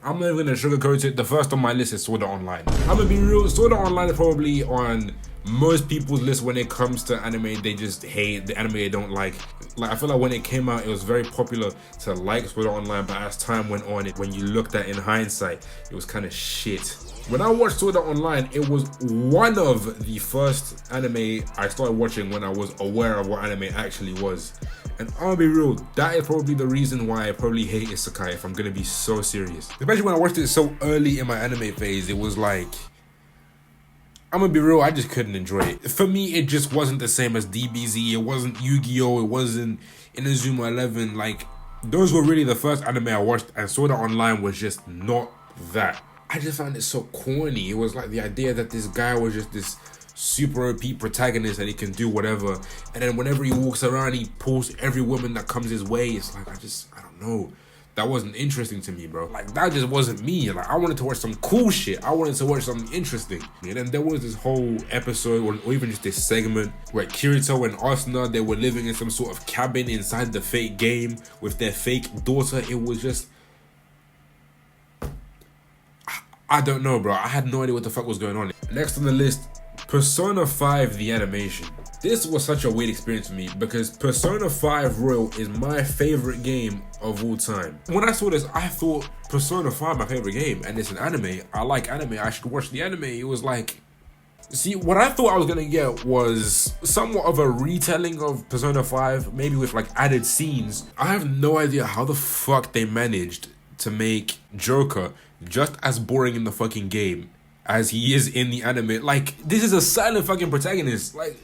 I'm not even gonna sugarcoat it. The first on my list is Sword Art Online. I'm gonna be real, Sword Art Online is probably on most people's list when it comes to anime they just hate, the anime they don't like. Like, I feel like when it came out, it was very popular to like Sword Art Online, but as time went on, when you looked at it in hindsight, it was kind of shit. When I watched Sword Art Online, it was one of the first anime I started watching when I was aware of what anime actually was. And I'll be real, that is probably the reason why I probably hate isekai, if I'm gonna be so serious. Especially when I watched it so early in my anime phase, it was like, I'm gonna be real, I just couldn't enjoy it. For me, it just wasn't the same as DBZ, it wasn't Yu-Gi-Oh!, it wasn't Inazuma 11, like, those were really the first anime I watched, and Sword Art Online was just not that. I just found it so corny. It was like the idea that this guy was just this super OP protagonist and he can do whatever, and then whenever he walks around, he pulls every woman that comes his way. It's like, I don't know. That wasn't interesting to me, bro. Like, that just wasn't me. Like, I wanted to watch some cool shit. I wanted to watch something interesting. And then there was this whole episode, or even just this segment, where Kirito and Asuna, they were living in some sort of cabin inside the fake game with their fake daughter. It was just, I don't know, bro. I had no idea what the fuck was going on. Next on the list, Persona 5 the animation. This was such a weird experience for me because Persona 5 Royal is my favorite game of all time. When I saw this, I thought Persona 5 my favorite game, and it's an anime. I like anime, I should watch the anime. It was like, see, what I thought I was gonna get was somewhat of a retelling of Persona 5, maybe with like added scenes. I have no idea how the fuck they managed to make Joker just as boring in the fucking game as he is in the anime. Like, this is a silent fucking protagonist. Like,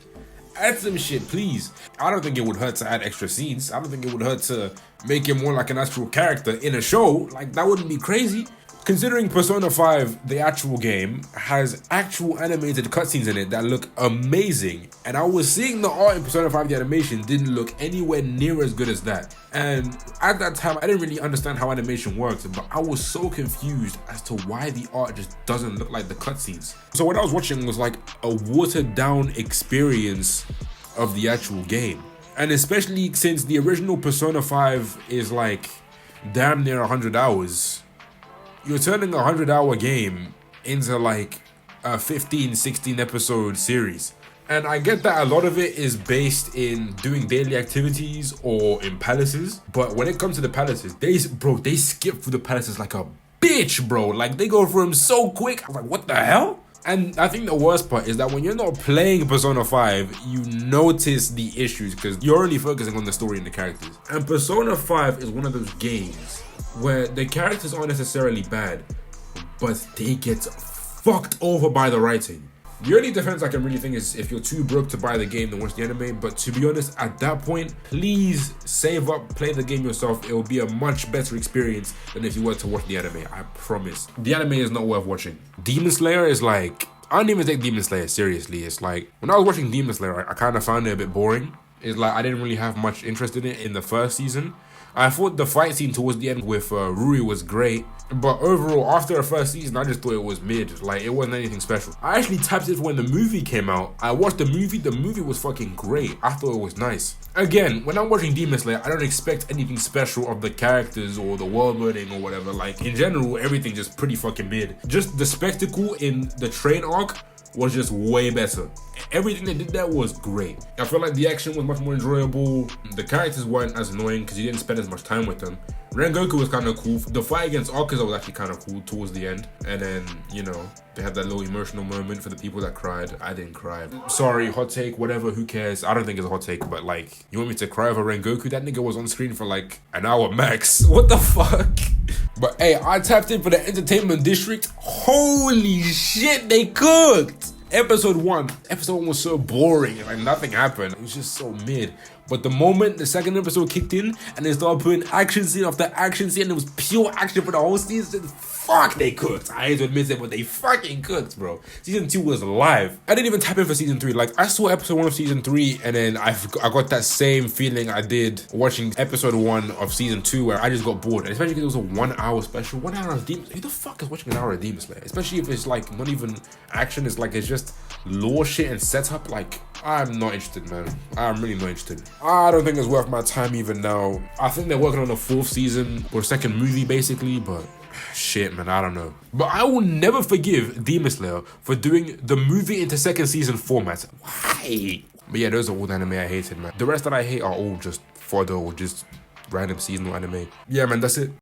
add some shit, please. I don't think it would hurt to add extra scenes. I don't think it would hurt to make him more like an actual character in a show. Like, that wouldn't be crazy. Considering Persona 5, the actual game, has actual animated cutscenes in it that look amazing. And I was seeing the art in Persona 5, the animation didn't look anywhere near as good as that. And at that time, I didn't really understand how animation works, but I was so confused as to why the art just doesn't look like the cutscenes. So what I was watching was like a watered down experience of the actual game. And especially since the original Persona 5 is like damn near 100 hours. You're turning a 100-hour game into like a 15, 16 episode series. And I get that a lot of it is based in doing daily activities or in palaces. But when it comes to the palaces, they skip through the palaces like a bitch, bro. Like, they go through them so quick. I was like, what the hell? And I think the worst part is that when you're not playing Persona 5, you notice the issues because you're only focusing on the story and the characters. And Persona 5 is one of those games where the characters aren't necessarily bad, but they get fucked over by the writing. The only defense I can really think is if you're too broke to buy the game, then watch the anime. But to be honest, at that point, please save up, play the game yourself. It will be a much better experience than if you were to watch the anime, I promise. The anime is not worth watching. Demon Slayer is like, I don't even take Demon Slayer seriously. It's like, when I was watching Demon Slayer, I kind of found it a bit boring. It's like, I didn't really have much interest in it in the first season. I thought the fight scene towards the end with Rui was great, but overall, after the first season, I just thought it was mid. Like, it wasn't anything special. I actually tapped it when the movie came out. I watched the movie was fucking great. I thought it was nice. Again, when I'm watching Demon Slayer, I don't expect anything special of the characters or the world building or whatever. Like, in general, everything just pretty fucking mid. Just the spectacle in the train arc was just way better. Everything they did there was great. I felt like the action was much more enjoyable. The characters weren't as annoying because you didn't spend as much time with them. Rengoku was kind of cool. The fight against Akaza was actually kind of cool towards the end. And then, you know, they had that little emotional moment for the people that cried. I didn't cry. Sorry, hot take, whatever, who cares? I don't think it's a hot take, but like, you want me to cry over Rengoku? That nigga was on screen for like an hour max. What the fuck? But hey, I tapped in for the entertainment district. Holy shit, they cooked! Episode 1 was so boring, like nothing happened. It was just so mid. But the moment the second episode kicked in and they started putting action scene after action scene, and it was pure action for the whole season, fuck, they cooked. I hate to admit it, but they fucking cooked, bro. Season 2 was live. I didn't even tap in for season 3. Like, I saw episode 1 of season 3, and then I got that same feeling I did watching episode 1 of season 2, where I just got bored. And especially because it was a 1 hour special. 1 hour of Demon Slayer. Who the fuck is watching an hour of Demon Slayer? Especially if it's like not even action, it's like it's just lore shit and setup. Like, I'm not interested, man. I'm really not interested. I don't think it's worth my time even now. I think they're working on a 4th season or 2nd movie basically, but Shit, man, I don't know. But I will never forgive Demon Slayer for doing the movie into second season format. Why? But yeah, those are all the anime I hated, man. The rest that I hate are all just fodder or just random seasonal anime. Yeah, man, that's it.